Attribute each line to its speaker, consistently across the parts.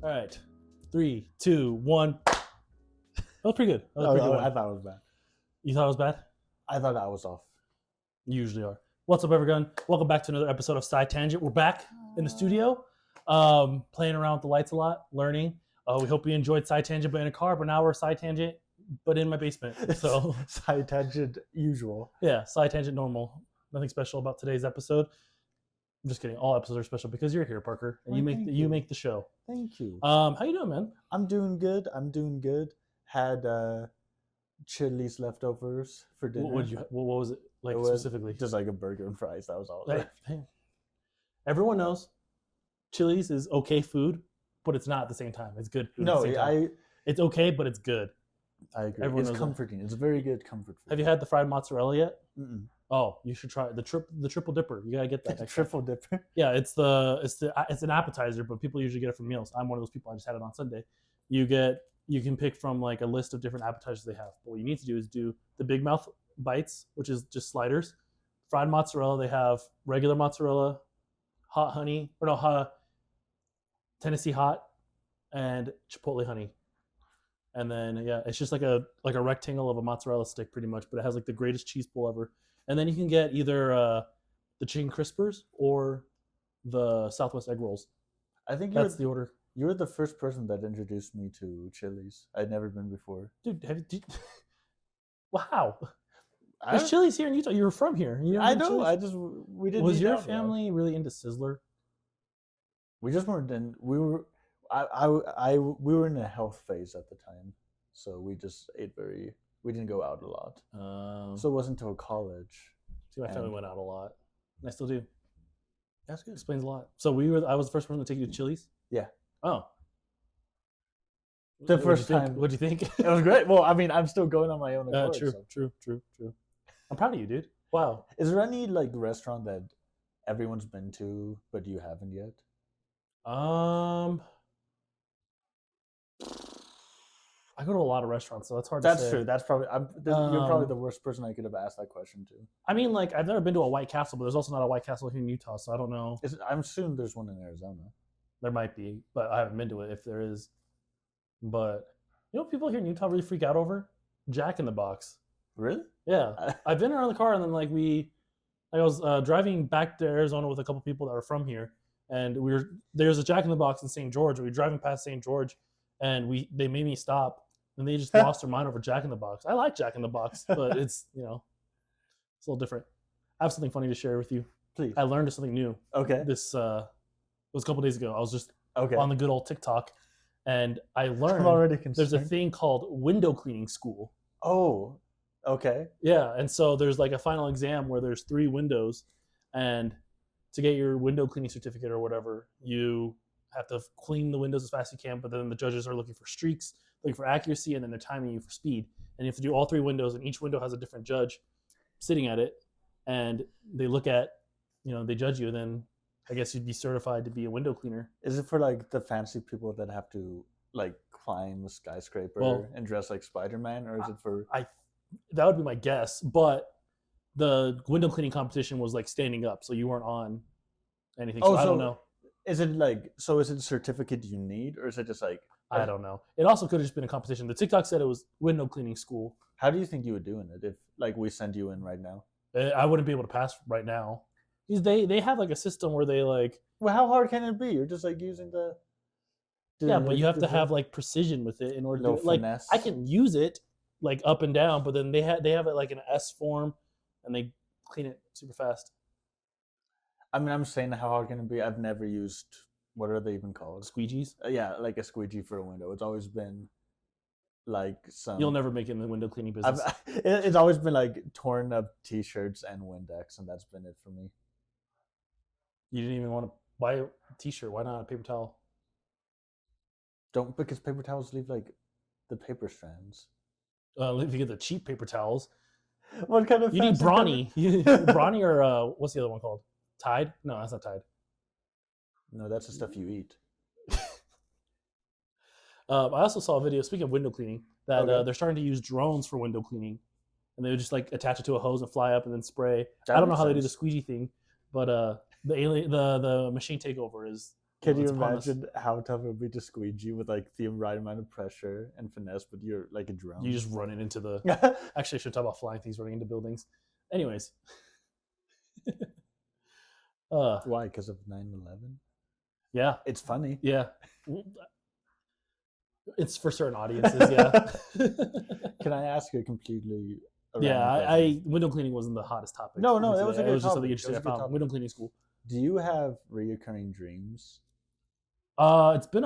Speaker 1: All right. 3, 2, 1. That was pretty good. That was a pretty good one.
Speaker 2: I thought it was bad.
Speaker 1: You thought it was bad?
Speaker 2: I thought I was off.
Speaker 1: You usually are. What's up, everyone? Welcome back to another episode of Side Tangent. We're back in the studio, playing around with the lights a lot, learning. We hope you enjoyed Side Tangent, but in a car. But now we're Side Tangent, but in my basement. So
Speaker 2: Side tangent usual.
Speaker 1: yeah, Side Tangent normal. Nothing special about today's episode. I'm just kidding. All episodes are special because you're here, Parker, and
Speaker 2: Well,
Speaker 1: you make the show.
Speaker 2: Thank you.
Speaker 1: How you doing, man?
Speaker 2: I'm doing good. Had Chili's leftovers for dinner.
Speaker 1: What was it like
Speaker 2: It was
Speaker 1: specifically?
Speaker 2: Just like a burger and fries. That was all.
Speaker 1: Hey, everyone knows Chili's is okay food, but it's not at the same time. It's good food.
Speaker 2: No,
Speaker 1: at the same time. It's okay, but it's good.
Speaker 2: I agree.
Speaker 1: Everyone
Speaker 2: It's
Speaker 1: knows that.
Speaker 2: comforting. It's very good comfort food.
Speaker 1: Have you had the fried mozzarella yet?
Speaker 2: Mm-mm.
Speaker 1: Oh, you should try the triple dipper. You gotta get that. next time.
Speaker 2: Triple dipper?
Speaker 1: Yeah, it's an appetizer, but people usually get it from meals. I'm one of those people. I just had it on Sunday. You can pick from like a list of different appetizers they have. But what you need to do is do the Big Mouth bites, which is just sliders. Fried mozzarella. They have regular mozzarella, hot honey, or no, Tennessee hot, and Chipotle honey. And then yeah, it's just like a rectangle of a mozzarella stick pretty much, but it has like the greatest cheese pull ever. And then you can get either the chicken crispers or the Southwest egg rolls.
Speaker 2: I think
Speaker 1: That's the order.
Speaker 2: you're the first person that introduced me to Chili's. I'd never been before.
Speaker 1: Dude, wow.
Speaker 2: I
Speaker 1: There's
Speaker 2: don't-
Speaker 1: Chili's here in Utah. You were from here. You
Speaker 2: I
Speaker 1: never been to
Speaker 2: know.
Speaker 1: Chili's?
Speaker 2: We didn't.
Speaker 1: Was
Speaker 2: eat
Speaker 1: your
Speaker 2: out, though.
Speaker 1: family really into Sizzler?
Speaker 2: We just weren't in. We were. We were in a health phase at the time, so we just ate very. We didn't go out a lot, so it wasn't until college.
Speaker 1: See, my family
Speaker 2: and-
Speaker 1: went out a lot. And I still do.
Speaker 2: That's good.
Speaker 1: Explains a lot. So I was the first person to take you to Chili's?
Speaker 2: Yeah.
Speaker 1: Oh.
Speaker 2: The
Speaker 1: What'd you
Speaker 2: first
Speaker 1: think?
Speaker 2: time.
Speaker 1: What'd you think?
Speaker 2: It was great. Well, I mean, I'm still going on my own accord.
Speaker 1: True,
Speaker 2: so.
Speaker 1: true. I'm proud of you, dude. Wow.
Speaker 2: Is there any like restaurant that everyone's been to but you haven't yet?
Speaker 1: I go to a lot of restaurants, so that's hard to
Speaker 2: That's
Speaker 1: say.
Speaker 2: true. That's probably. You're probably
Speaker 1: Um,
Speaker 2: the worst person I could have asked that question to.
Speaker 1: I mean, like, I've never been to a White Castle, but there's also not a White Castle here in Utah, so I don't know.
Speaker 2: I'm assuming there's one in Arizona.
Speaker 1: There might be, but I haven't been to it if there is. But, you know what people here in Utah really freak out over? Jack in the Box.
Speaker 2: Really?
Speaker 1: Yeah. I've been around the car, and then, like, I was driving back to Arizona with a couple people that were from here, and there's a Jack in the Box in St. George. We were driving past St. George, and they made me stop. And they just lost their mind over Jack in the Box. I like Jack in the Box, but it's a little different. I have something funny to share with you.
Speaker 2: Please.
Speaker 1: I learned something new.
Speaker 2: Okay.
Speaker 1: This it was a couple days ago. I was just
Speaker 2: Okay.
Speaker 1: on the good old TikTok, and I learned
Speaker 2: I'm already
Speaker 1: there's a
Speaker 2: concerned.
Speaker 1: thing called window cleaning school.
Speaker 2: Oh. Okay.
Speaker 1: Yeah, and so there's like a final exam where there's 3 windows, and to get your window cleaning certificate or whatever, you have to clean the windows as fast as you can. But then the judges are looking for streaks, looking for accuracy, and then they're timing you for speed. And you have to do all 3 windows, and each window has a different judge sitting at it, and they look at, they judge you, and then I guess you'd be certified to be a window cleaner.
Speaker 2: Is it for like the fancy people that have to like climb a skyscraper
Speaker 1: Well,
Speaker 2: and dress like Spider-Man, or is it for?
Speaker 1: That would be my guess, but the window cleaning competition was like standing up, so you weren't on anything. So I don't know.
Speaker 2: Is it like so? Is it a certificate you need, or is it just like?
Speaker 1: I don't know. It also could have just been a competition. The TikTok said it was window cleaning school.
Speaker 2: How do you think you would do in it if like we send you in right now?
Speaker 1: I wouldn't be able to pass right now. Because they have like a system where they like
Speaker 2: Well, how hard can it be? You're just like using the.
Speaker 1: yeah, but you have to have like precision with it in order to
Speaker 2: little
Speaker 1: like
Speaker 2: finesse.
Speaker 1: I can use it like up and down, but then they have it like in an S form, and they clean it super fast.
Speaker 2: I mean, I'm saying how hard can it be? I've never used. What are they even called?
Speaker 1: Squeegees.
Speaker 2: Yeah, like a squeegee for a window. It's always been like some.
Speaker 1: You'll never make it in the window cleaning business.
Speaker 2: It's always been like torn up T-shirts and Windex, and that's been it for me.
Speaker 1: You didn't even want to buy a T-shirt. Why not a paper towel?
Speaker 2: Don't because paper towels leave like the paper strands.
Speaker 1: If you get the cheap paper towels,
Speaker 2: What kind of?
Speaker 1: you need
Speaker 2: fancy
Speaker 1: Brawny. Brawny or what's the other one called? Tide? No, that's not Tide.
Speaker 2: No, that's the stuff you eat.
Speaker 1: I also saw a video, speaking of window cleaning, that
Speaker 2: Okay.
Speaker 1: they're starting to use drones for window cleaning. And they would just like attach it to a hose and fly up and then spray.
Speaker 2: That
Speaker 1: I don't know
Speaker 2: makes
Speaker 1: how they do the
Speaker 2: sense.
Speaker 1: squeegee thing, but the machine takeover is
Speaker 2: Can you
Speaker 1: it's upon us.
Speaker 2: imagine how tough it would be to squeegee with like the right amount of pressure and finesse, but you're like a drone?
Speaker 1: You just run it into the. Actually, I should talk about flying things running into buildings. Anyways.
Speaker 2: Why? Because of 9/11?
Speaker 1: Yeah.
Speaker 2: It's funny.
Speaker 1: Yeah. It's for certain audiences, yeah.
Speaker 2: Can I ask you a completely...
Speaker 1: I window cleaning wasn't the hottest topic.
Speaker 2: No, that was a good
Speaker 1: It was just
Speaker 2: topic.
Speaker 1: something interesting I found. Window cleaning school.
Speaker 2: Do you have reoccurring dreams?
Speaker 1: It's been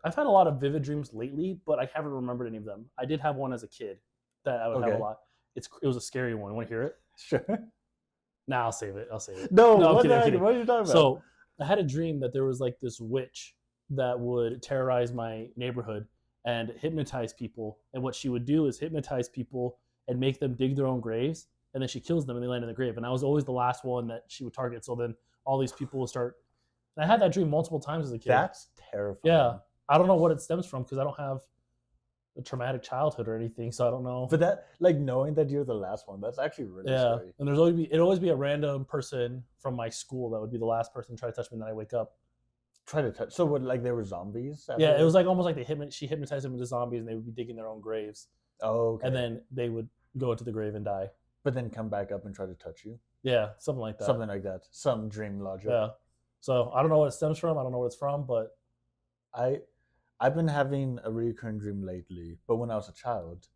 Speaker 1: I've had a lot of vivid dreams lately, but I haven't remembered any of them. I did have one as a kid that I would have a lot. It was a scary one. Want to hear it?
Speaker 2: Sure.
Speaker 1: Nah, I'll save it.
Speaker 2: No,
Speaker 1: I'm
Speaker 2: what
Speaker 1: kidding.
Speaker 2: What are you talking about?
Speaker 1: So I had a dream that there was like this witch that would terrorize my neighborhood and hypnotize people. And what she would do is hypnotize people and make them dig their own graves. And then she kills them and they land in the grave. And I was always the last one that she would target. So then all these people would start. And I had that dream multiple times as a kid.
Speaker 2: That's terrifying.
Speaker 1: Yeah. I don't know what it stems from because I don't have a traumatic childhood or anything. So I don't know.
Speaker 2: But that, like, knowing that you're the last one, that's actually really scary.
Speaker 1: And it'd always be a random person from my school that would be the last person to try to touch me, and then I wake up.
Speaker 2: Try to touch. So what? Like there were zombies?
Speaker 1: Yeah, it was like almost like she hypnotized them into zombies, and they would be digging their own graves.
Speaker 2: Oh, okay.
Speaker 1: And then they would go into the grave and die.
Speaker 2: But then come back up and try to touch you.
Speaker 1: Yeah, something like that.
Speaker 2: Something like that. Some dream logic.
Speaker 1: Yeah. So I don't know what it stems from. I don't know what it's from, but
Speaker 2: I've been having a recurring dream lately. But when I was a child,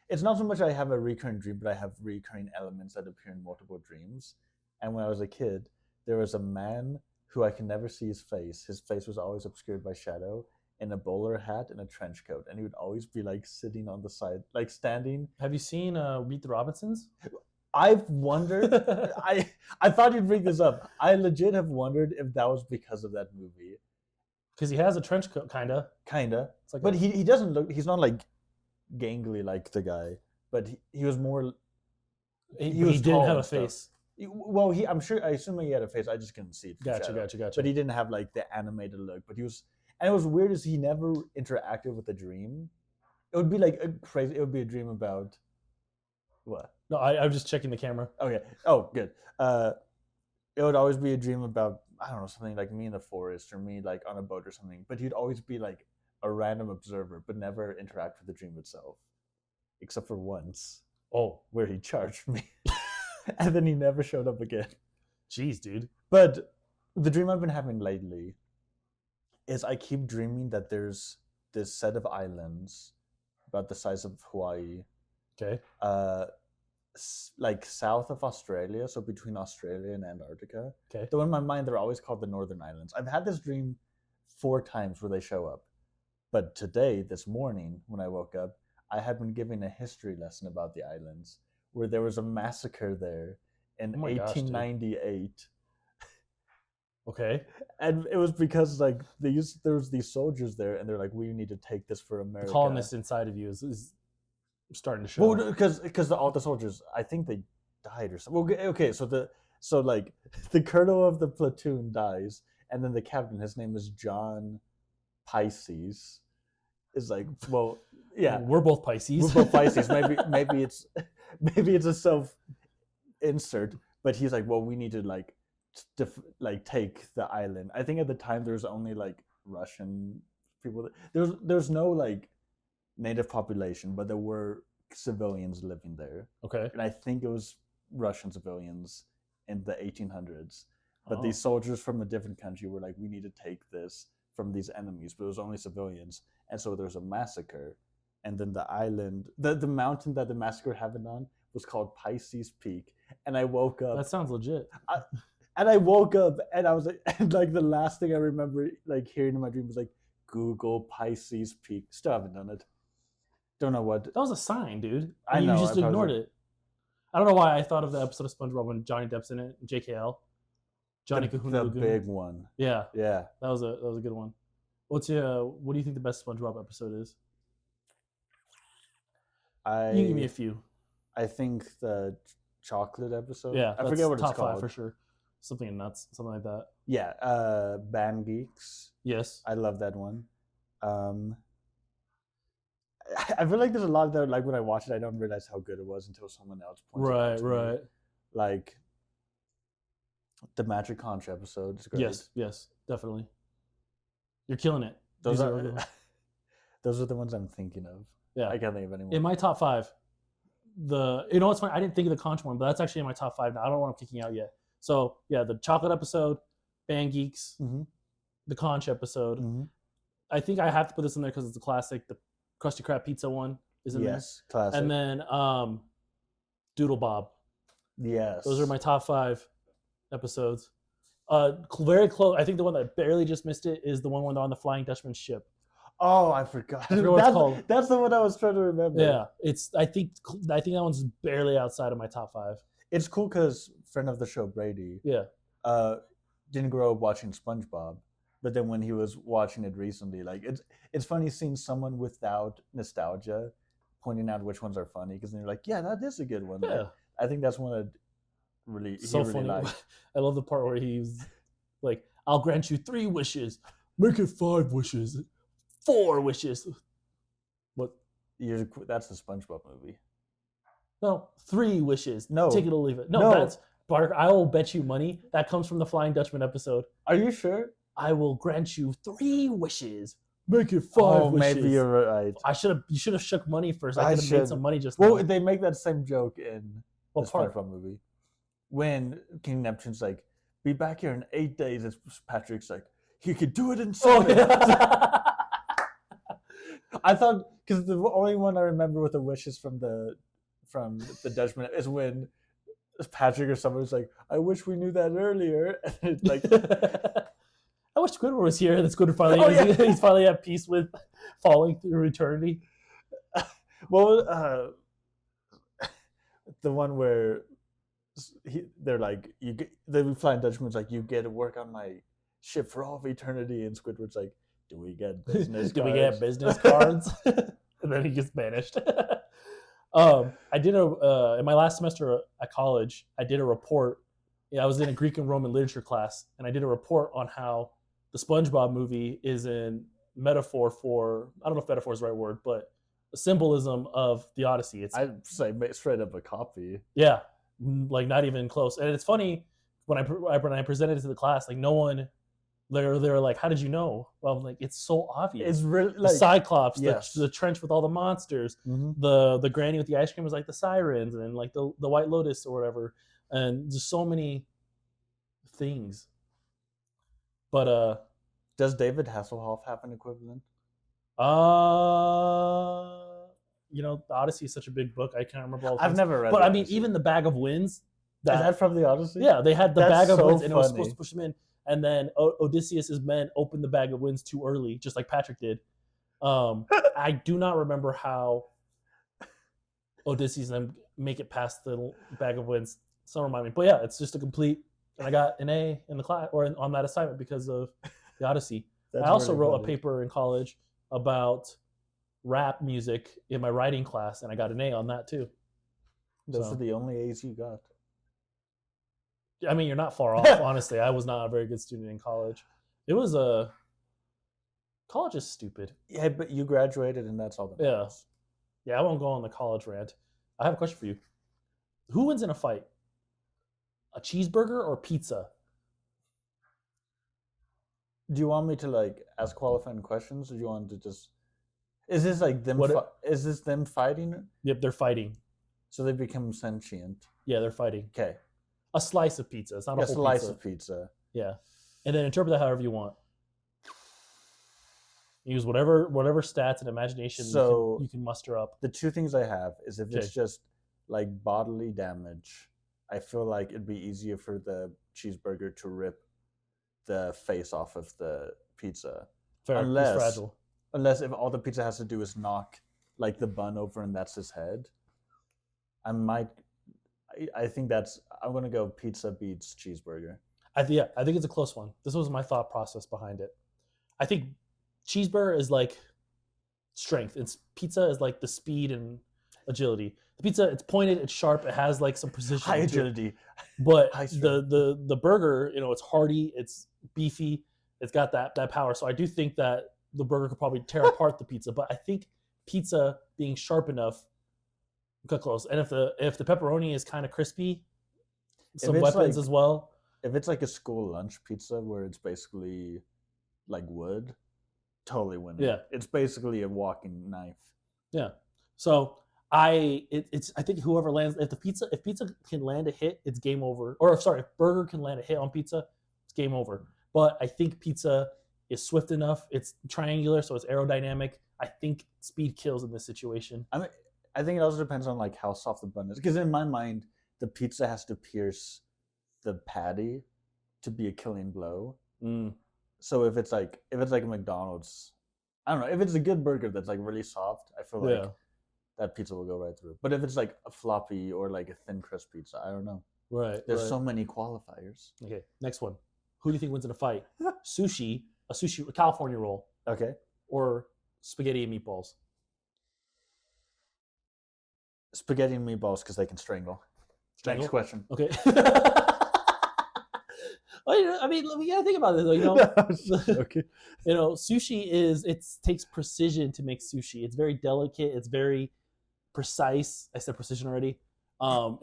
Speaker 2: it's not so much I have a recurring dream, but I have recurring elements that appear in multiple dreams. And when I was a kid, there was a man who I can never see his face. His face was always obscured by shadow, in a bowler hat and a trench coat, and he would always be like sitting on the side, like standing.
Speaker 1: Have you seen Meet the Robinsons?
Speaker 2: I've wondered. I thought you'd bring this up. I legit have wondered if that was because of that movie.
Speaker 1: Because he has a trench coat, kinda.
Speaker 2: It's like, but he doesn't look. He's not like gangly like the guy, but he was more.
Speaker 1: He didn't have a face.
Speaker 2: Well, I'm sure. I assume he had a face. I just couldn't see it.
Speaker 1: Gotcha.
Speaker 2: But he didn't have like the animated look. But he was, and it was weird as he never interacted with the dream. It would be like a crazy. It would be a dream about what?
Speaker 1: No, I'm just checking the camera.
Speaker 2: Okay. Oh, good. It would always be a dream about, I don't know, something like me in the forest or me like on a boat or something. But he'd always be like a random observer, but never interact with the dream itself, except for once.
Speaker 1: Oh,
Speaker 2: where he charged me. And then he never showed up again.
Speaker 1: Jeez, dude.
Speaker 2: But the dream I've been having lately is I keep dreaming that there's this set of islands about the size of Hawaii.
Speaker 1: Okay.
Speaker 2: Like south of Australia, so between Australia and Antarctica.
Speaker 1: Okay.
Speaker 2: Though in my mind, they're always called the Northern Islands. I've had this dream 4 times where they show up. But today, this morning, when I woke up, I had been given a history lesson about the islands, where there was a massacre there in 1898.
Speaker 1: Okay.
Speaker 2: And it was because like there was these soldiers there, and they're like, we need to take this for America.
Speaker 1: The colonist inside of you is starting to show.
Speaker 2: Well, because all the soldiers, I think they died or something. Okay, so the colonel of the platoon dies, and then the captain, his name is John Pisces, is like, well, yeah,
Speaker 1: we're both Pisces.
Speaker 2: We're both Pisces. Maybe it's a self insert, but he's like, well, we need to like take the island. I think at the time there was only like Russian people. There's no like native population, but there were civilians living there.
Speaker 1: Okay.
Speaker 2: And I think it was Russian civilians in the 1800s. But these soldiers from a different country were like, we need to take this from these enemies, but it was only civilians. And so there's a massacre. And then the island, the mountain that the massacre happened on was called Pisces Peak. And I woke up.
Speaker 1: That sounds legit.
Speaker 2: I woke up and I was like, and like the last thing I remember like hearing in my dream was like, Google Pisces Peak. Still haven't done it. Don't know what.
Speaker 1: That was a sign, dude.
Speaker 2: I know.
Speaker 1: You just ignored it. I don't know why I thought of the episode of SpongeBob when Johnny Depp's in it, JKL. Johnny Kahuna
Speaker 2: Lagoon. The big one.
Speaker 1: Yeah.
Speaker 2: Yeah.
Speaker 1: That was a good one. What do you think the best SpongeBob episode is? You can give me a few.
Speaker 2: I think the chocolate episode.
Speaker 1: Yeah.
Speaker 2: I forget what it's called.
Speaker 1: Top 5 for sure. Something nuts, something like that.
Speaker 2: Yeah. Band Geeks.
Speaker 1: Yes.
Speaker 2: I love that one. I feel like there's a lot that like when I watch it, I don't realize how good it was until someone else points it out to me.
Speaker 1: Right.
Speaker 2: Like, The Magic Conch episode is great.
Speaker 1: Yes, definitely. You're killing it.
Speaker 2: Those are those are the ones I'm thinking of.
Speaker 1: Yeah,
Speaker 2: I can't think of any more.
Speaker 1: In my top 5, you know what's funny? I didn't think of the conch one, but that's actually in my top 5 now. I don't know what I'm kicking out yet. So yeah, the chocolate episode, Band Geeks, the conch episode. I think I have to put this in there because it's a classic. The Krusty Krab pizza one is in there.
Speaker 2: Yes, classic.
Speaker 1: And then Doodle Bob.
Speaker 2: Yes.
Speaker 1: Those are my top 5 episodes. Very close. I think the one that barely just missed it is the one when they're on the Flying Dutchman ship.
Speaker 2: Oh, I forgot.
Speaker 1: I forgot what it's called.
Speaker 2: That's the one I was trying to remember.
Speaker 1: Yeah, I think that one's barely outside of my top 5.
Speaker 2: It's cool because friend of the show Brady, didn't grow up watching SpongeBob, but then when he was watching it recently, like it's funny seeing someone without nostalgia pointing out which ones are funny because then you're like, yeah, that is a good one.
Speaker 1: Yeah,
Speaker 2: like, I think that's one that really
Speaker 1: so
Speaker 2: really
Speaker 1: funny.
Speaker 2: liked.
Speaker 1: I love the part where he's like, "I'll grant you 3 wishes, make it 5 wishes, 4 wishes." What?
Speaker 2: That's the SpongeBob movie.
Speaker 1: No, 3 wishes.
Speaker 2: No,
Speaker 1: take it or leave it. No, that's Barker. I will bet you money that comes from the Flying Dutchman episode.
Speaker 2: Are you sure?
Speaker 1: I will grant you 3 wishes. Make it 5 wishes.
Speaker 2: Maybe you're right.
Speaker 1: You should have shook money first. I could have made some money just now.
Speaker 2: Well, they make that same joke in the SpongeBob movie. When King Neptune's like, be back here in 8 days, it's Patrick's like, he could do it in 7. I thought, because the only one I remember with the wishes from the Dutchman is when Patrick or someone was like, I wish we knew that earlier. And it's like,
Speaker 1: I wish Squidward was here. That Squidward finally he's finally at peace with falling through eternity.
Speaker 2: Well, the one where they're like, the Flying Dutchman's like, you get to work on my ship for all of eternity, and Squidward's like, do we get business cards?
Speaker 1: Do we get business cards? And then he gets banished. I did in my last semester at college, I did a report. I was in a Greek and Roman literature class, and I did a report on how the SpongeBob movie is a metaphor for, I don't know if metaphor is the right word, but a symbolism of the Odyssey.
Speaker 2: I'd say straight up a copy.
Speaker 1: Yeah, like not even close. And it's funny when I presented it to the class, like no one, they were like, "How did you know?" Well, I'm like, it's so obvious.
Speaker 2: It's really
Speaker 1: the Cyclops,
Speaker 2: yes.
Speaker 1: the trench with all the monsters, the granny with the ice cream was like the sirens, and like the White Lotus or whatever, and just so many things. But
Speaker 2: does David Hasselhoff have an equivalent?
Speaker 1: The Odyssey is such a big book. I can't remember all the
Speaker 2: I've never read it.
Speaker 1: But I mean, even the Bag of Winds.
Speaker 2: Is that from the Odyssey?
Speaker 1: Yeah, they had the Bag of Winds, and it was supposed to push them in. And then Odysseus' men opened the Bag of Winds too early, just like Patrick did. I do not remember how Odysseus and them make it past the Bag of Winds. Some remind me. But yeah, it's just a complete... And I got an A in the class, or on that assignment because of the Odyssey. I also wrote a paper in college about rap music in my writing class, and I got an A on that too.
Speaker 2: Those are the only A's you got.
Speaker 1: I mean, you're not far off, honestly. I was not a very good student in college. It was college is stupid.
Speaker 2: Yeah, but you graduated, and that's all that matters.
Speaker 1: Yeah, I won't go on the college rant. I have a question for you. Who wins in a fight? A cheeseburger or pizza?
Speaker 2: Do you want me to ask qualifying questions, or do you want to just? Is this like them? Is this them fighting?
Speaker 1: Yep, they're fighting.
Speaker 2: So they become sentient.
Speaker 1: Yeah, they're fighting.
Speaker 2: Okay.
Speaker 1: A slice of pizza. It's not a whole
Speaker 2: slice of pizza.
Speaker 1: Yeah, and then interpret that however you want. Use whatever stats and imagination you can muster up.
Speaker 2: The 2 things I have is if it's just like bodily damage, I feel like it'd be easier for the cheeseburger to rip the face off of the pizza.
Speaker 1: Fair. It's fragile.
Speaker 2: Unless if all the pizza has to do is knock like the bun over and that's his head. I think I'm gonna go pizza beats cheeseburger.
Speaker 1: I think it's a close one. This was my thought process behind it. I think cheeseburger is like strength. Pizza is like the speed and agility. The pizza, it's pointed, it's sharp, it has like some precision.
Speaker 2: High agility.
Speaker 1: But the burger, it's hearty, it's beefy, it's got that power. So I do think that the burger could probably tear apart the pizza. But I think pizza being sharp enough cut close. And if the pepperoni is kind of crispy, some weapons as well.
Speaker 2: If it's like a school lunch pizza where it's basically like wood, totally winning.
Speaker 1: Yeah.
Speaker 2: It's basically a walking knife.
Speaker 1: Yeah. So I think whoever lands, if pizza can land a hit, it's game over. Or sorry, if burger can land a hit on pizza, it's game over. But I think pizza is swift enough. It's triangular, so it's aerodynamic. I think speed kills in this situation.
Speaker 2: I mean, I think it also depends on like how soft the bun is. Because in my mind, the pizza has to pierce the patty to be a killing blow. So if it's like a McDonald's, I don't know, if it's a good burger that's like really soft, I feel like that pizza will go right through. But if it's like a floppy or like a thin crust pizza, I don't know.
Speaker 1: Right.
Speaker 2: There's so many qualifiers.
Speaker 1: Okay, next one. Who do you think wins in a fight? A California roll.
Speaker 2: Okay.
Speaker 1: Or spaghetti and meatballs?
Speaker 2: Spaghetti and meatballs because they can strangle. Next question.
Speaker 1: Okay. Well, I mean, we gotta think about this though. You know,
Speaker 2: okay.
Speaker 1: You know, sushi takes precision to make sushi. It's very delicate. It's very precise. I said precision already.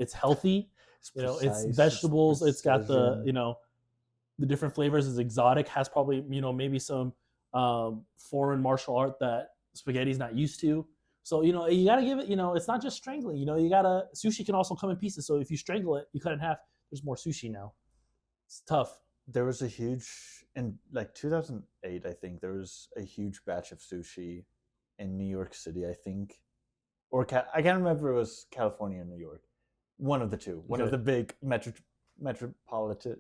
Speaker 1: It's healthy. It's vegetables. It's got the the different flavors. It's exotic. Has probably maybe some foreign martial art that spaghetti's not used to. So you gotta give it. It's not just strangling. Sushi can also come in pieces. So if you strangle it, you cut it in half. There's more sushi now. It's tough.
Speaker 2: There was a huge, in like 2008, I think, there was a huge batch of sushi in New York City, I think. Or I can't remember if it was California or New York. One of the two. One of the big metropolitan,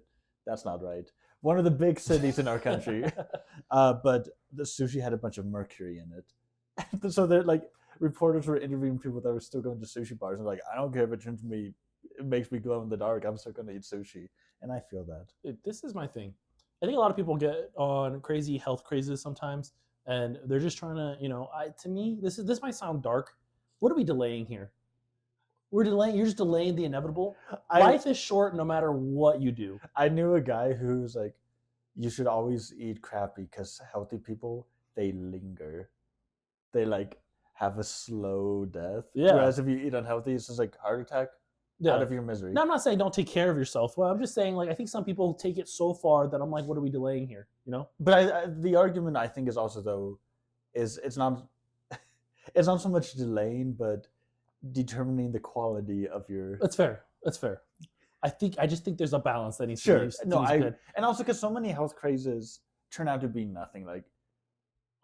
Speaker 2: that's not right. One of the big cities in our country. But the sushi had a bunch of mercury in it. So they're like, reporters were interviewing people that were still going to sushi bars and like, I don't care if it makes me glow in the dark. I'm still going to eat sushi. And I feel that.
Speaker 1: This is my thing. I think a lot of people get on crazy health crazes sometimes, and they're just trying to, to me, this might sound dark. What are we delaying here? You're just delaying the inevitable. Life is short no matter what you do.
Speaker 2: I knew a guy who's like, you should always eat crappy because healthy people, they linger. They like have a slow death.
Speaker 1: Yeah.
Speaker 2: Whereas if you eat unhealthy, it's just like heart attack. Out of your misery.
Speaker 1: No, I'm not saying don't take care of yourself. Well, I'm just saying I think some people take it so far that I'm like, what are we delaying here?
Speaker 2: But the argument I think is also though, is it's not so much delaying, but determining the quality of your.
Speaker 1: That's fair. I just think there's a balance that needs to be. Good.
Speaker 2: And also because so many health crazes turn out to be nothing. Like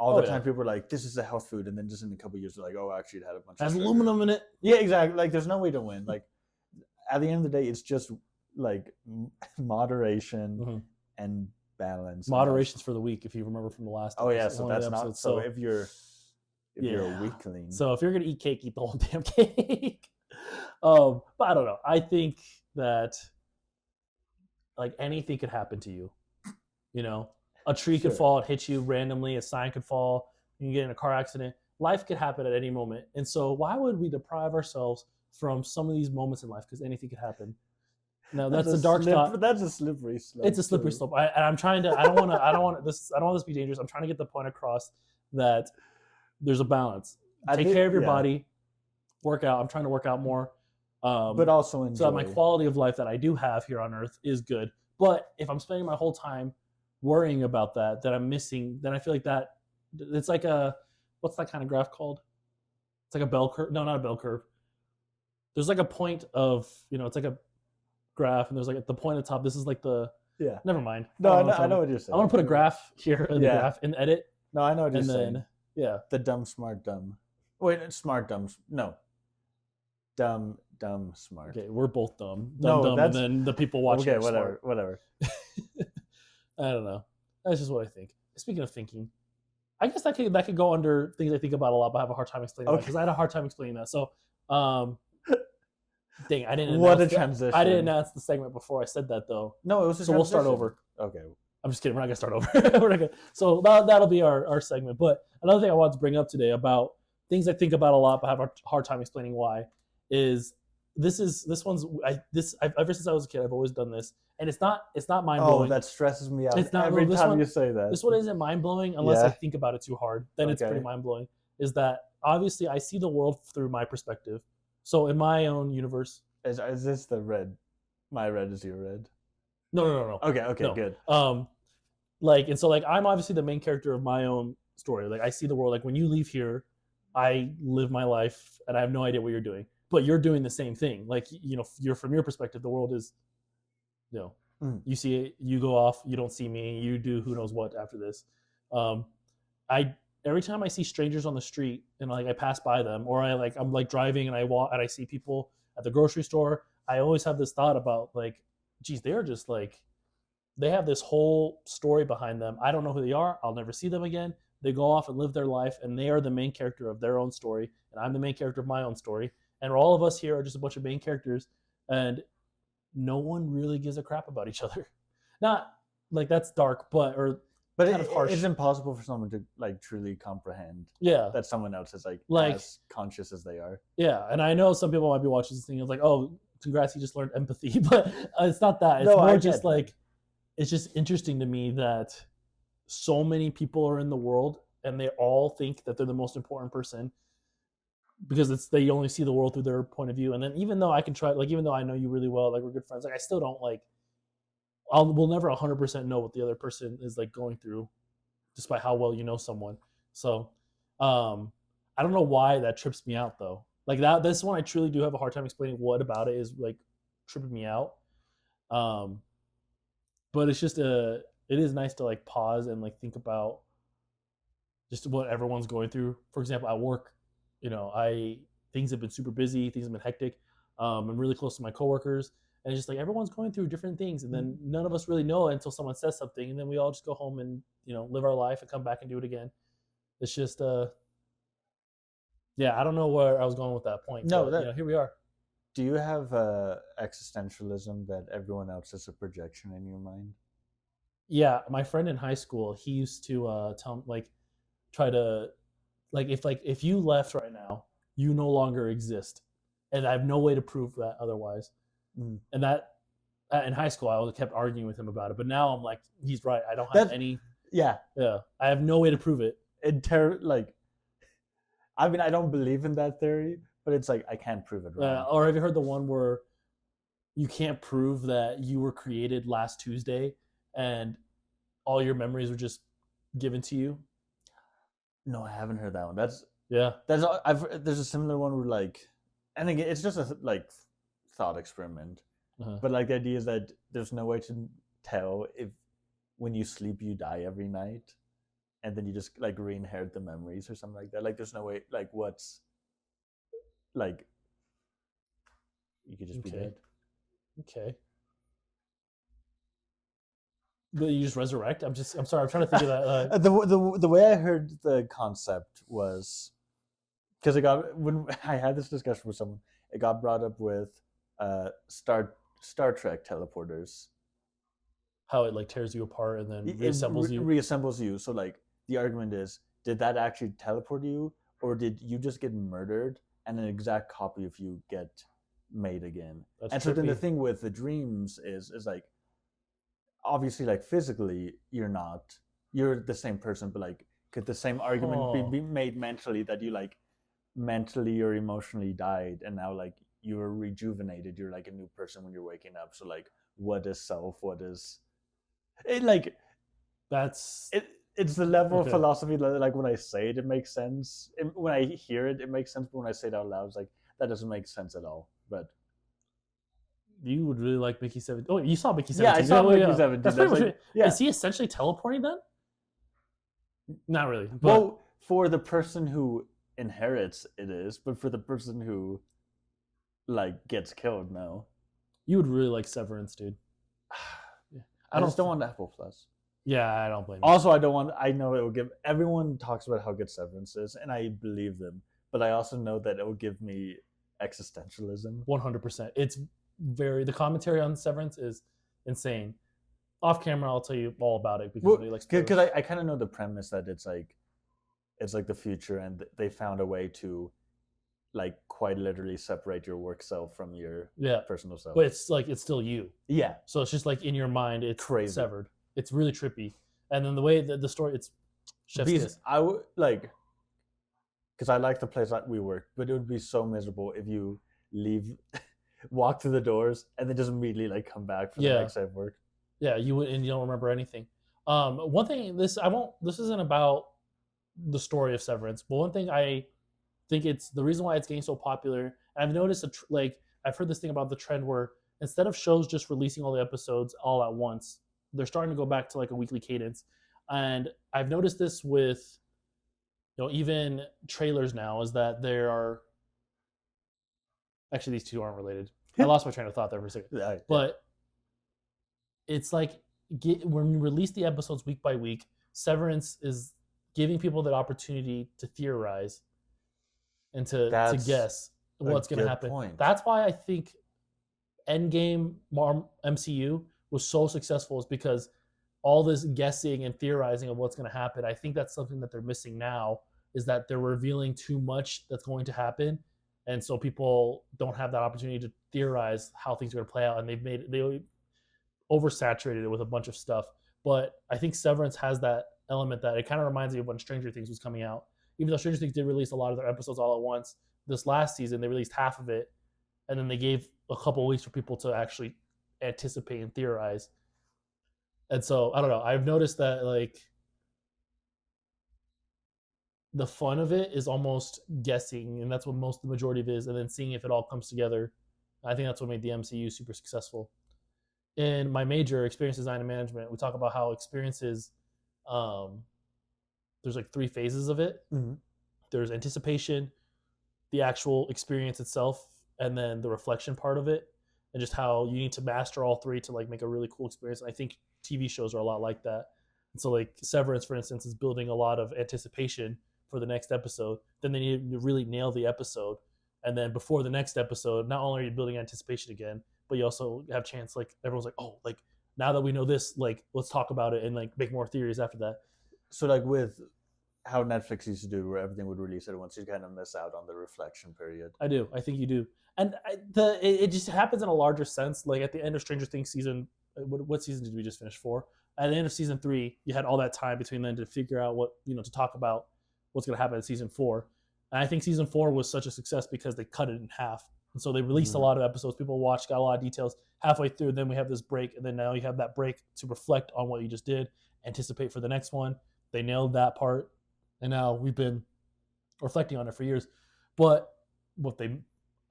Speaker 2: all the time, people are like, "This is a health food," and then just in a couple of years, they're like, "Oh, actually, it had a bunch of
Speaker 1: has aluminum in it."
Speaker 2: Yeah, exactly. Like, there's no way to win. Like. At the end of the day, it's just like moderation and balance.
Speaker 1: Moderation's for the week, if you remember from the last.
Speaker 2: Oh yeah, so that's not. So if you're a weakling.
Speaker 1: So if you're gonna eat cake, eat the whole damn cake. But I don't know. I think that like anything could happen to you. A tree could fall and hit you randomly. A sign could fall. You can get in a car accident. Life could happen at any moment. And so why would we deprive ourselves from some of these moments in life? Because anything could happen. Now that's a dark thought.
Speaker 2: That's a slippery slope.
Speaker 1: It's a slippery slope. I'm trying to. I don't want this to be dangerous. I'm trying to get the point across that there's a balance. Take care of your body. Work out. I'm trying to work out more.
Speaker 2: But also enjoy.
Speaker 1: So that my quality of life that I do have here on Earth is good. But if I'm spending my whole time worrying about that I'm missing, then I feel like that it's like what's that kind of graph called? It's like a bell curve. No, not a bell curve. There's like a point of, it's like a graph, and there's like at the point at the top. This is like never mind.
Speaker 2: No, I know what you're saying.
Speaker 1: I want to put a graph here in the graph and edit.
Speaker 2: No, I know what you're saying.
Speaker 1: Yeah.
Speaker 2: The dumb, smart, dumb. Wait, smart, dumb. No. Dumb, smart.
Speaker 1: Okay, we're both dumb. Dumb, and then the people watching.
Speaker 2: Okay, whatever.
Speaker 1: I don't know. That's just what I think. Speaking of thinking, I guess that could go under things I think about a lot, but I have a hard time explaining because I had a hard time explaining that. So, dang, I didn't.
Speaker 2: What a transition!
Speaker 1: I didn't announce the segment before I said that though.
Speaker 2: No, it was.
Speaker 1: So we'll start over.
Speaker 2: Okay.
Speaker 1: I'm just kidding. We're not gonna start over. We're not gonna. So that'll be our segment. But another thing I wanted to bring up today about things I think about a lot, but have a hard time explaining why, is ever since I was a kid, I've always done this, and it's not mind blowing.
Speaker 2: Oh, that stresses me out. It's not every time you say that.
Speaker 1: This one isn't mind blowing unless I think about it too hard. Then it's pretty mind blowing. Is that obviously I see the world through my perspective. So in my own universe,
Speaker 2: is this the red? My red is your red.
Speaker 1: No.
Speaker 2: Okay,
Speaker 1: No.
Speaker 2: good.
Speaker 1: Like, and so like I'm obviously the main character of my own story. Like I see the world. Like when you leave here, I live my life, and I have no idea what you're doing. But you're doing the same thing. Like you're from your perspective, the world is, you see it, you go off, you don't see me, you do who knows what after this. I every time I see strangers on the street and like I pass by them, or I'm like driving and I walk and I see people at the grocery store, I always have this thought about like, geez, they're just like, they have this whole story behind them. I don't know who they are. I'll never see them again. They go off and live their life, and they are the main character of their own story, and I'm the main character of my own story. And all of us here are just a bunch of main characters, and no one really gives a crap about each other. Not like that's dark, but kind of harsh.
Speaker 2: It's impossible for someone to like truly comprehend that someone else is like as conscious as they are.
Speaker 1: Yeah, and I know some people might be watching this thing and it's like, oh, congrats, you just learned empathy, but it's not that. It's more just like, it's just interesting to me that so many people are in the world and they all think that they're the most important person because they only see the world through their point of view. And then even though I can try, like, even though I know you really well, like we're good friends, like I still don't like, we'll never 100% know what the other person is like going through, despite how well you know someone. So I don't know why that trips me out though. Like this one I truly do have a hard time explaining what about it is like tripping me out. But it's just it is nice to like pause and like think about just what everyone's going through. For example, at work, things have been super busy, things have been hectic. I'm really close to my coworkers, and it's just like everyone's going through different things, and then none of us really know it until someone says something, and then we all just go home and live our life and come back and do it again. It's just yeah, I don't know where I was going with that point. No, but, here we are.
Speaker 2: Do you have existentialism that everyone else is a projection in your mind?
Speaker 1: Yeah, my friend in high school, he used to try to if you left right now, you no longer exist, and I have no way to prove that otherwise. And that in high school, I kept arguing with him about it, but now I'm like, he's right. I don't have any.
Speaker 2: Yeah.
Speaker 1: I have no way to prove it.
Speaker 2: I mean, I don't believe in that theory, but it's like I can't prove it wrong.
Speaker 1: Or have you heard the one where you can't prove that you were created last Tuesday and all your memories were just given to you?
Speaker 2: No, I haven't heard that one. There's a similar one where like, and again, it's just a like thought experiment, but like the idea is that there's no way to tell if when you sleep you die every night, and then you just like re-inherit the memories or something like that. Like there's no way, like what's like you could just be dead.
Speaker 1: Okay. But you just resurrect? I'm sorry, I'm trying to think of that.
Speaker 2: The way I heard the concept was because when I had this discussion with someone, it got brought up with Star Trek teleporters.
Speaker 1: How it like tears you apart and then reassembles you.
Speaker 2: Reassembles you. So like the argument is, did that actually teleport you, or did you just get murdered and an exact copy of you get made again? That's and trippy. So then the thing with the dreams is like, obviously like physically you're the same person, but like could the same argument be made mentally, that you like mentally or emotionally died and now like you're rejuvenated, you're like a new person when you're waking up? So like what is self, what is it? Like it's the level of philosophy that like when I say it makes sense, when I hear it makes sense, but when I say it out loud it's like that doesn't make sense at all. But
Speaker 1: you would really like Mickey 17. Oh, you saw Mickey 17.
Speaker 2: Yeah, I saw Mickey 17.
Speaker 1: That's pretty much, is he essentially teleporting then? Not really. But...
Speaker 2: Well, for the person who inherits, it is, but for the person who like gets killed, no.
Speaker 1: You would really like Severance, dude.
Speaker 2: I just don't want Apple Plus.
Speaker 1: Yeah, I don't blame you.
Speaker 2: Also, I know it will give, everyone talks about how good Severance is, and I believe them, but I also know that it will give me existentialism.
Speaker 1: 100%. It's the commentary on Severance is insane. Off camera, I'll tell you all about it
Speaker 2: because I kind of know the premise that it's like the future, and they found a way to like quite literally separate your work self from your personal self.
Speaker 1: But it's like it's still you.
Speaker 2: Yeah.
Speaker 1: So it's just like in your mind, it's
Speaker 2: crazy,
Speaker 1: severed. It's really trippy, and then the way the story, it's chef's kiss.
Speaker 2: I would like, because I like the place that we work, but it would be so miserable if you leave. Walk through the doors and then just immediately like come back for the next day of work.
Speaker 1: Yeah, you would, and you don't remember anything. One thing, this isn't about the story of Severance, but one thing I think it's the reason why it's getting so popular. And I've noticed I've heard this thing about the trend where instead of shows just releasing all the episodes all at once, they're starting to go back to like a weekly cadence. And I've noticed this with even trailers now, is that there are actually these two aren't related. I lost my train of thought there for a second.
Speaker 2: Yeah.
Speaker 1: But it's like when you release the episodes week by week, Severance is giving people that opportunity to theorize and to guess what's going to happen.
Speaker 2: Point.
Speaker 1: That's why I think Endgame MCU was so successful, is because all this guessing and theorizing of what's going to happen. I think that's something that they're missing now, is that they're revealing too much that's going to happen. And so people don't have that opportunity to theorize how things are going to play out. And they oversaturated it with a bunch of stuff. But I think Severance has that element that it kind of reminds me of when Stranger Things was coming out. Even though Stranger Things did release a lot of their episodes all at once, this last season they released half of it, and then they gave a couple of weeks for people to actually anticipate and theorize. And so I don't know. I've noticed that like the fun of it is almost guessing, and that's what the majority of it is, and then seeing if it all comes together. I think that's what made the MCU super successful. In my major, experience design and management, we talk about how experiences, there's like 3 phases of it.
Speaker 2: Mm-hmm.
Speaker 1: There's anticipation, the actual experience itself, and then the reflection part of it, and just how you need to master all 3 to like make a really cool experience. And I think TV shows are a lot like that. And so like Severance, for instance, is building a lot of anticipation for the next episode. Then they need to really nail the episode. And then before the next episode, not only are you building anticipation again, but you also have chance, like everyone's like, oh, like now that we know this, like let's talk about it and like make more theories after that.
Speaker 2: So like with how Netflix used to do, where everything would release at once, you kind of miss out on the reflection period.
Speaker 1: I do. I think you do. And it just happens in a larger sense. Like at the end of Stranger Things season, what season did we just finish for? At the end of season 3, you had all that time between then to figure out what, to talk about what's going to happen in season 4. And I think season 4 was such a success because they cut it in half. And so they released a lot of episodes. People watched, got a lot of details. Halfway through, then we have this break. And then now you have that break to reflect on what you just did, anticipate for the next one. They nailed that part. And now we've been reflecting on it for years. But what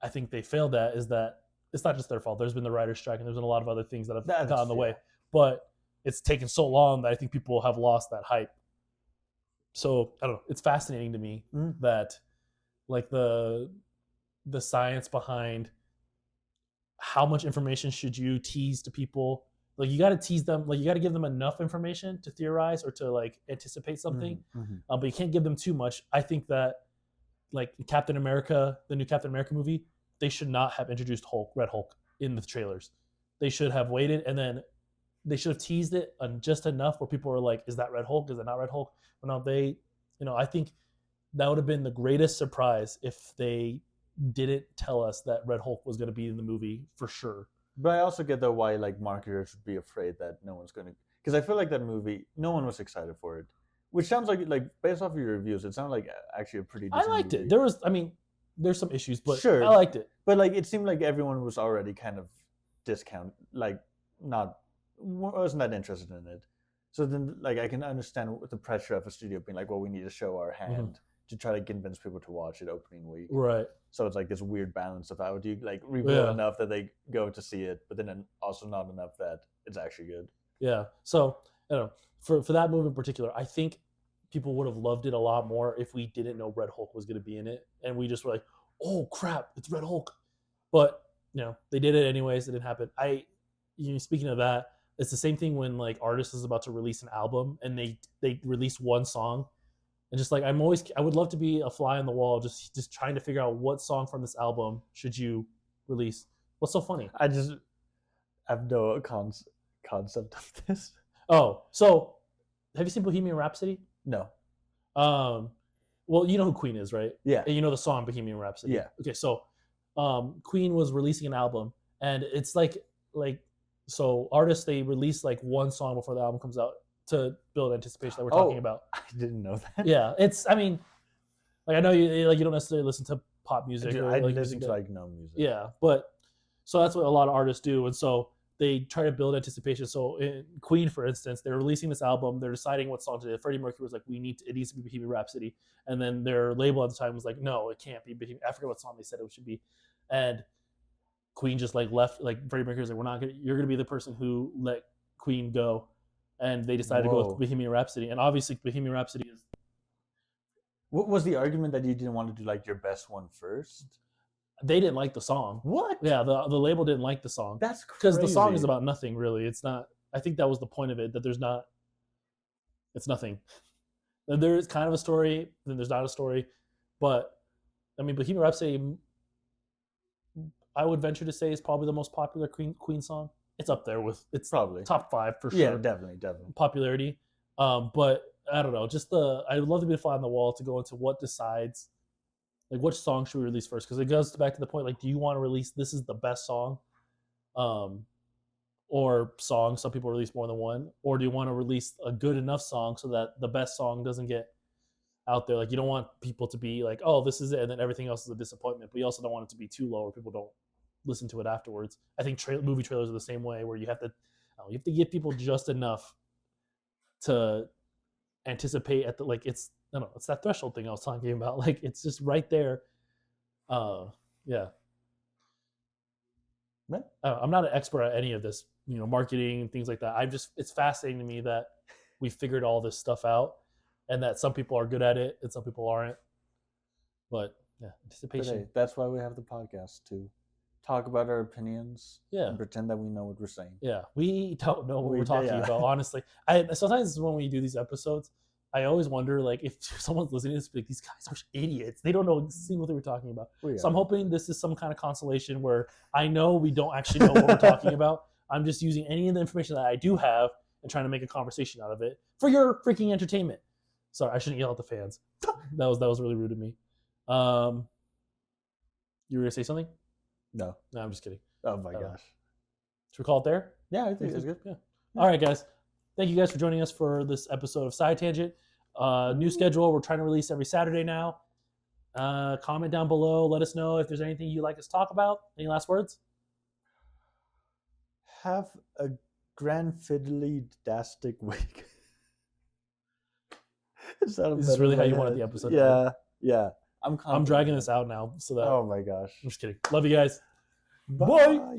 Speaker 1: I think they failed at is that it's not just their fault. There's been the writer's strike, and there's been a lot of other things that have gotten in the way. But it's taken so long that I think people have lost that hype. So I don't know. It's fascinating to me that like the science behind how much information should you tease to people. Like you got to tease them, like you got to give them enough information to theorize or to like anticipate something, but you can't give them too much. I think that like Captain America, the new Captain America movie, they should not have introduced Red Hulk in the trailers. They should have waited, and then they should have teased it just enough where people were like, is that Red Hulk? Is it not Red Hulk? But no, I think that would have been the greatest surprise if they didn't tell us that Red Hulk was going to be in the movie for sure.
Speaker 2: But I also get though why like marketers would be afraid that no one's going to, because I feel like that movie, no one was excited for it. Which sounds like based off of your reviews, it sounded like actually a pretty decent
Speaker 1: I liked
Speaker 2: movie.
Speaker 1: it. There's some issues, but
Speaker 2: sure.
Speaker 1: I liked it.
Speaker 2: But like it seemed like everyone was already kind of wasn't that interested in it. So then like I can understand the pressure of a studio being like, well, we need to show our hand to try to convince people to watch it opening week.
Speaker 1: Right.
Speaker 2: So it's like this weird balance of how do you like reveal enough that they go to see it, but then also not enough that it's actually good.
Speaker 1: Yeah. So I don't know. For that movie in particular, I think people would have loved it a lot more if we didn't know Red Hulk was going to be in it, and we just were like, "Oh crap, it's Red Hulk!" But they did it anyways. It didn't happen. Speaking of that, it's the same thing when like artist is about to release an album and they release one song, and just like I would love to be a fly on the wall, just trying to figure out what song from this album should you release. What's so funny?
Speaker 2: I have no concept of this.
Speaker 1: Oh, so have you seen Bohemian Rhapsody?
Speaker 2: No.
Speaker 1: Well, you know who Queen is, right?
Speaker 2: Yeah.
Speaker 1: And you know the song Bohemian Rhapsody.
Speaker 2: Yeah.
Speaker 1: Okay, so Queen was releasing an album, and it's like so artists, they release like one song before the album comes out to build anticipation that we're talking about.
Speaker 2: I didn't know that.
Speaker 1: Yeah, I know you don't necessarily listen to pop music.
Speaker 2: I listen to like no music.
Speaker 1: Yeah, but so that's what a lot of artists do, and so they try to build anticipation. So in Queen, for instance, they're releasing this album. They're deciding what song to do. Freddie Mercury was like, it needs to be Bohemian Rhapsody. And then their label at the time was like, no, it can't be Bohemian. I forget what song they said it should be. And Queen just like left, like Freddie Mercury was like, you're going to be the person who let Queen go. And they decided to go with Bohemian Rhapsody. And obviously Bohemian Rhapsody is.
Speaker 2: What was the argument that you didn't want to do like your best one first?
Speaker 1: They didn't like the song.
Speaker 2: What?
Speaker 1: Yeah, the label didn't like the song.
Speaker 2: That's crazy.
Speaker 1: Because the song is about nothing, really. It's not. I think that was the point of it. That it's nothing. There is kind of a story, then there's not a story, but I mean, Bohemian Rhapsody, I would venture to say, is probably the most popular Queen song. It's up there with it's
Speaker 2: probably
Speaker 1: top 5 for sure.
Speaker 2: Yeah, definitely.
Speaker 1: Popularity, but I don't know. I would love to be a fly on the wall to go into what decides. Like, which song should we release first? Because it goes back to the point, like, do you want to release this is the best song? Or song, some people release more than one. Or do you want to release a good enough song so that the best song doesn't get out there? Like, you don't want people to be like, oh, this is it, and then everything else is a disappointment. But you also don't want it to be too low where people don't listen to it afterwards. I think movie trailers are the same way, where you have to give people just enough to anticipate at the, like, it's that threshold thing I was talking about. Like, it's just right there. Yeah. I'm not an expert at any of this, marketing and things like that. It's fascinating to me that we figured all this stuff out, and that some people are good at it and some people aren't. But yeah, anticipation.
Speaker 2: But hey, that's why we have the podcast, to talk about our opinions.
Speaker 1: Yeah.
Speaker 2: And pretend that we know what we're saying.
Speaker 1: Yeah, we don't know what we're talking about. Honestly, sometimes when we do these episodes, I always wonder, like, if someone's listening to this, like, these guys are idiots. They don't know a single thing we're talking about. So I'm hoping this is some kind of consolation where I know we don't actually know what we're talking about. I'm just using any of the information that I do have and trying to make a conversation out of it for your freaking entertainment. Sorry, I shouldn't yell at the fans. That was really rude of me. You were gonna say something?
Speaker 2: No,
Speaker 1: I'm just kidding.
Speaker 2: Oh my gosh.
Speaker 1: Should we call it there?
Speaker 2: Yeah, I think it's good.
Speaker 1: Yeah. All right, guys. Thank you guys for joining us for this episode of Side Tangent. New schedule. We're trying to release every Saturday now. Comment down below. Let us know if there's anything you'd like us to talk about. Any last words?
Speaker 2: Have a grand fiddly dastic week.
Speaker 1: Is this really how you wanted the episode?
Speaker 2: Yeah. I'm
Speaker 1: dragging this out now so that.
Speaker 2: Oh my gosh.
Speaker 1: I'm just kidding. Love you guys.
Speaker 2: Bye.